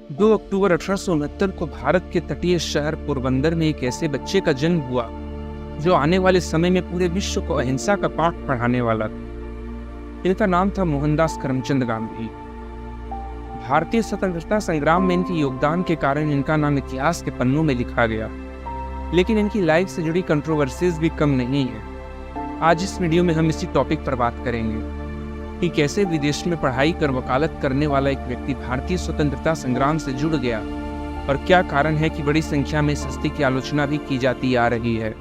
2 अक्टूबर 1869 को भारत के तटीय शहर पोरबंदर में एक ऐसे बच्चे का जन्म हुआ जो आने वाले समय में पूरे विश्व को अहिंसा का पाठ पढ़ाने वाला था। इनका नाम था मोहनदास करमचंद गांधी। भारतीय स्वतंत्रता संग्राम में इनके योगदान के कारण इनका नाम इतिहास के पन्नों में लिखा गया। लेकिन इनकी लाइफ से जुड़ी कंट्रोवर्सीज भी कम नहीं है। आज इस वीडियो में हम इसी टॉपिक पर बात करेंगे कि कैसे विदेश में पढ़ाई कर वकालत करने वाला एक व्यक्ति भारतीय स्वतंत्रता संग्राम से जुड़ गया और क्या कारण है कि बड़ी संख्या में इस हस्ती की आलोचना भी की जाती आ रही है।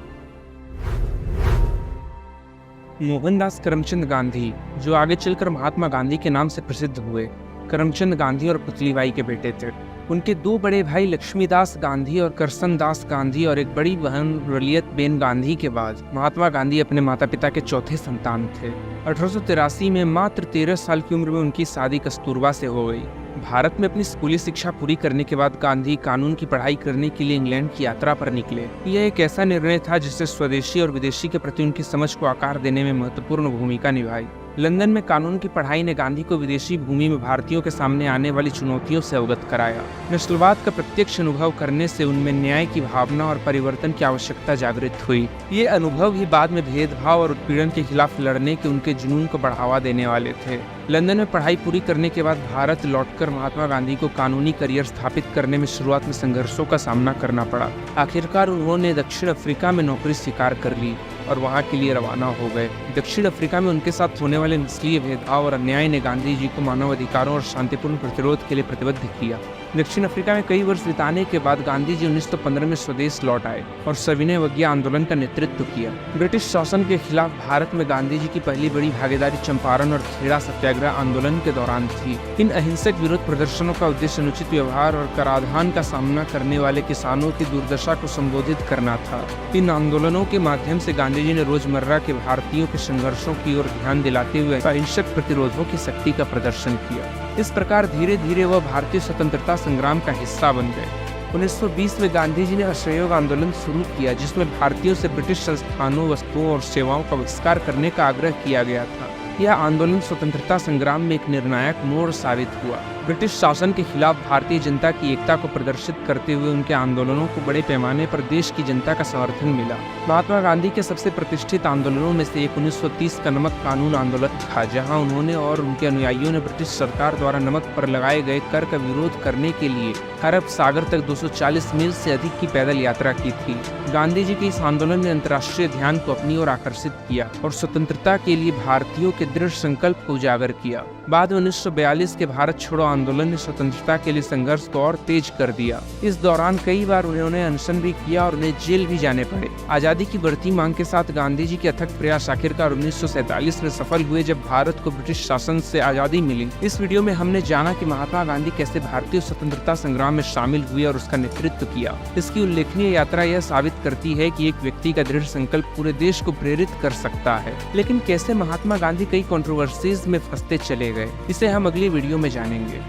मोहनदास करमचंद गांधी, जो आगे चलकर महात्मा गांधी के नाम से प्रसिद्ध हुए, करमचंद गांधी और पुतलीबाई के बेटे थे। उनके 2 बड़े भाई लक्ष्मीदास गांधी और करसनदास गांधी और एक बड़ी बहन रलियत बेन गांधी के बाद महात्मा गांधी अपने माता पिता के चौथे संतान थे। 1883 में मात्र 13 साल की उम्र में उनकी शादी कस्तूरबा से हो गई। भारत में अपनी स्कूली शिक्षा पूरी करने के बाद गांधी कानून की पढ़ाई करने के लिए इंग्लैंड की यात्रा पर निकले। यह एक ऐसा निर्णय था जिससे स्वदेशी और विदेशी के प्रति उनकी समझ को आकार देने में महत्वपूर्ण भूमिका निभाई। लंदन में कानून की पढ़ाई ने गांधी को विदेशी भूमि में भारतीयों के सामने आने वाली चुनौतियों से अवगत कराया। नस्लवाद का प्रत्यक्ष अनुभव करने से उनमें न्याय की भावना और परिवर्तन की आवश्यकता जागृत हुई। ये अनुभव ही बाद में भेदभाव और उत्पीड़न के खिलाफ लड़ने के उनके जुनून को बढ़ावा देने वाले थे। लंदन में पढ़ाई पूरी करने के बाद भारत लौटकर महात्मा गांधी को कानूनी करियर स्थापित करने में शुरुआत में संघर्षों का सामना करना पड़ा। आखिरकार उन्होंने दक्षिण अफ्रीका में नौकरी स्वीकार कर ली और वहां के लिए रवाना हो गए। दक्षिण अफ्रीका में उनके साथ होने वाले नस्लीय भेदभाव और अन्याय ने गांधी जी को मानव अधिकारों और शांतिपूर्ण प्रतिरोध के लिए प्रतिबद्ध किया। दक्षिण अफ्रीका में कई वर्ष बिताने के बाद गांधी जी 1915 में स्वदेश लौट आए और सविनय अवज्ञा आंदोलन का नेतृत्व किया। ब्रिटिश शासन के खिलाफ भारत में गांधी जी की पहली बड़ी भागीदारी चंपारण और खेड़ा सत्याग्रह आंदोलन के दौरान थी। इन अहिंसक विरोध प्रदर्शनों का उद्देश्य अनुचित व्यवहार और कराधान का सामना करने वाले किसानों की दुर्दशा को संबोधित करना था। इन आंदोलनों के माध्यम से गांधी जी ने रोजमर्रा के भारतीयों के संघर्षों की ओर ध्यान दिलाते हुए अहिंसक प्रतिरोधों की शक्ति का प्रदर्शन किया। इस प्रकार धीरे धीरे वह भारतीय स्वतंत्रता संग्राम का हिस्सा बन गए। 1920 में गांधी जी ने असहयोग आंदोलन शुरू किया, जिसमें भारतीयों से ब्रिटिश संस्थानों, वस्तुओं और सेवाओं का बहिष्कार करने का आग्रह किया गया था। यह आंदोलन स्वतंत्रता संग्राम में एक निर्णायक मोड़ साबित हुआ। ब्रिटिश शासन के खिलाफ भारतीय जनता की एकता को प्रदर्शित करते हुए उनके आंदोलनों को बड़े पैमाने पर देश की जनता का समर्थन मिला। महात्मा गांधी के सबसे प्रतिष्ठित आंदोलनों में से एक 1930 का नमक कानून आंदोलन था, जहां उन्होंने और उनके अनुयायियों ने ब्रिटिश सरकार द्वारा नमक पर लगाए गए कर का विरोध करने के लिए अरब सागर तक 240 मील से अधिक की पैदल यात्रा की थी। गांधी जी के इस आंदोलन ने अंतर्राष्ट्रीय ध्यान को अपनी ओर आकर्षित किया और स्वतंत्रता के लिए भारतीयों के दृढ़ संकल्प को उजागर किया। बाद में 1942 के भारत छोड़ो आंदोलन ने स्वतंत्रता के लिए संघर्ष को और तेज कर दिया। इस दौरान कई बार उन्होंने अनशन भी किया और उन्हें जेल भी जाने पड़े। आजादी की बढ़ती मांग के साथ गांधी जी के अथक प्रयास आखिरकार 1947 में सफल हुए, जब भारत को ब्रिटिश शासन से आजादी मिली। इस वीडियो में हमने जाना कि महात्मा गांधी कैसे भारतीय स्वतंत्रता संग्राम में शामिल हुए और उसका नेतृत्व किया। इसकी उल्लेखनीय यात्रा यह साबित करती है कि एक व्यक्ति का दृढ़ संकल्प पूरे देश को प्रेरित कर सकता है। लेकिन कैसे महात्मा गांधी कई कंट्रोवर्सीज में फंसते चले गए, इसे हम अगली वीडियो में जानेंगे।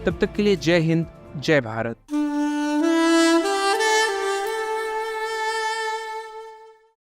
तब तक के लिए जय हिंद, जय भारत।